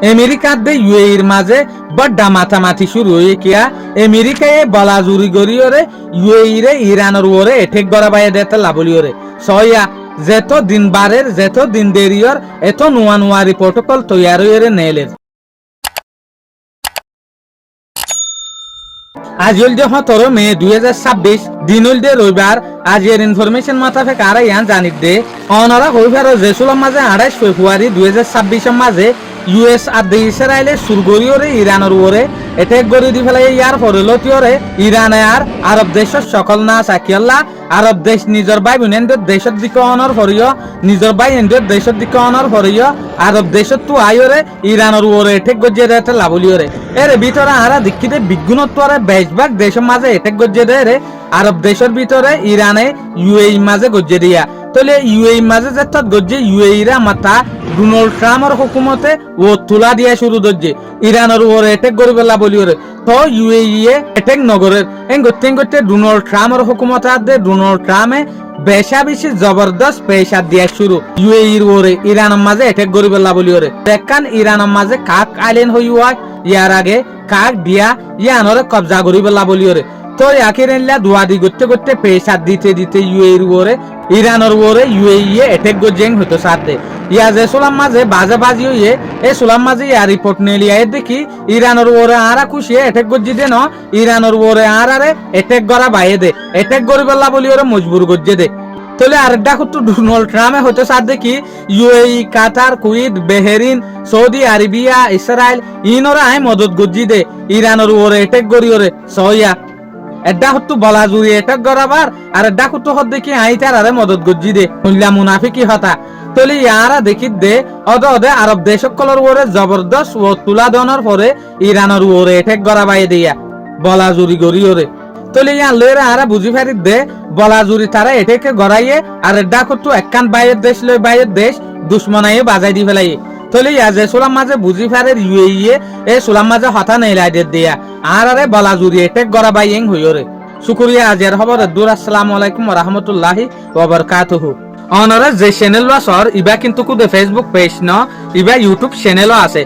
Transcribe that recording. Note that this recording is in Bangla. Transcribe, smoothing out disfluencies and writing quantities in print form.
আমেরিকার দে ইউএইর মাঝে বড্ডা মাথামাথি শুরু হয়ে কিয়া আমেরিকায় বলা জুরি গরিয়রে ইউএইরে ইরানের ওরে এঠেক গড়া বাইয়ে দেতে লাবলিয়রে সয়া যেত দিন বারের যেত দিন দেরিয়র এত নোয়া নোয়ারি প্রোটোকল তৈয়ার হয়ে নেলের আজ হল যে 17 মে 2026 দিন হল যে রবিবার। আজ এর ইনফরমেশন মাথাফে কারা ইয়ান জানিক দে অনারা হইবার জেসুলার মাঝে 28 ফেব্রুয়ারি 2026 মাঝে ইউএস আর ইসরায়েলের সুরগরিয়রে ইরানের ওরে এটেক গড়ি দি ফেলাই ইয়ার পরিলতিয়রে ইরানে আর আরব দেশের সকল না সাকিয়াল্লা আরব দেশ নিজের ভাই বোনেদের দেশের দিকে অনর করিও নিজের ভাই এনদের দেশের দিকে অনর করিও আরব দেশের তো আইরে ইরানের ওরে এটেক গজিয়ে দেতে লাভলিয়রে এর ভিতরে আরা দিকিতে বিজ্ঞানত্বরে বেশভাগ দেশের মাঝে এটেক গজিয়ে দেয় রে আরব দেশের ভিতরে ইরানে ইউএই মাঝে গজিয়ে দিয়া তাহলে ইউএই মাঝে যে গজিয়ে ইউএই রা মাথা ডোনাল্ড ট্রাম্পের হুকুমতে ও তুলা দিয়া শুরু দজ্জে ইরানের ওরে এটেক গরিবে লাভলিয়রে তো ইউএই এটেক নগরের এন গতে ডোনাল্ড ট্রাম্পের হুকুমত দে ডোনাল্ড ট্রাম্পে বেশা বেশি জবরদস্ত পেশা দিয়া শুরু ইউএইর ওরে ইরানের মাঝে এটেক গরিবে লাভলিয়রে দেখান ইরানের মাঝে কাক আইলেন হই ইয়ার আগে কাক দিয়া ইয়ানরে কবজা করিবে লাভলিয়রে তো আখির এনলা দুয়াদি করতে করতে পেশা দিতে দিতে ইউএইর ওরে ইরানের ওরে ইউএই এটেক গজেং হতো সাথে ইয়া যে সোলাম মাঝে বাজে বাজি হইয়ে এই সোলাম মাঝে ইয়া রিপোর্ট নেলিয়া দেখি ইরানের ওরে আরা খুশি এটেক গজি দে ন ইরানের ওরে আরে এটেক গড়া বাইয়ে দে এটেক গরিবে লাভলিয়রে মজবুর গজে দে তাহলে আরেকটা তো ডোনাল্ড ট্রাম্পে হতে সাথ দেখি UAE Qatar Kuwait Bahrain Saudi Arabia Israel ইনরা আই মদত গজি দে ইরানের ওরে এটেক গরিয়রে সয়া এডা হতো বলা জুড়ি এটেক গড়াবার আর এডা হতো হত দেখি আইতার আরে মদত গজি দে মুল্লা মুনাফিকি হতা তলে ইয়ারা দেখি দে অদে আরব দেশ সকলের ওরে জবরদস্ত ও তুলা দনের পরে ইরানের ওরে এটেক গড়া বাইয়ে দিয়া বলা জুড়ি গড়িয়রে তলে ইয়া লইরা আরা বুঝি ফারি দে বলা জুড়ি তারা এটেকে গড়াইয়ে আর এডা হতো একখান বাইয়ের দেশ লই বাইয়ের দেশ দুশ্মনাইয়ে বাজাই দি ফেলাই তলে ইয়া যে সোলাম মাঝে বুঝি ফারে ইউএই এ সোলাম মাঝে হতা নেইলাই দে দিয়া আর আরে বলা জুড়ি এটেক গড়া বাইয়েং হইরে শুকরিয়া আজের খবর দূর আসসালামু আলাইকুম ওয়া রাহমাতুল্লাহি ওয়া বারাকাতুহু অনরা যে চ্যানেল ওয়াসর ইবা কিন্তু কুদে ফেসবুক পেজ ন ইবা ইউটিউব চ্যানেলও আছে।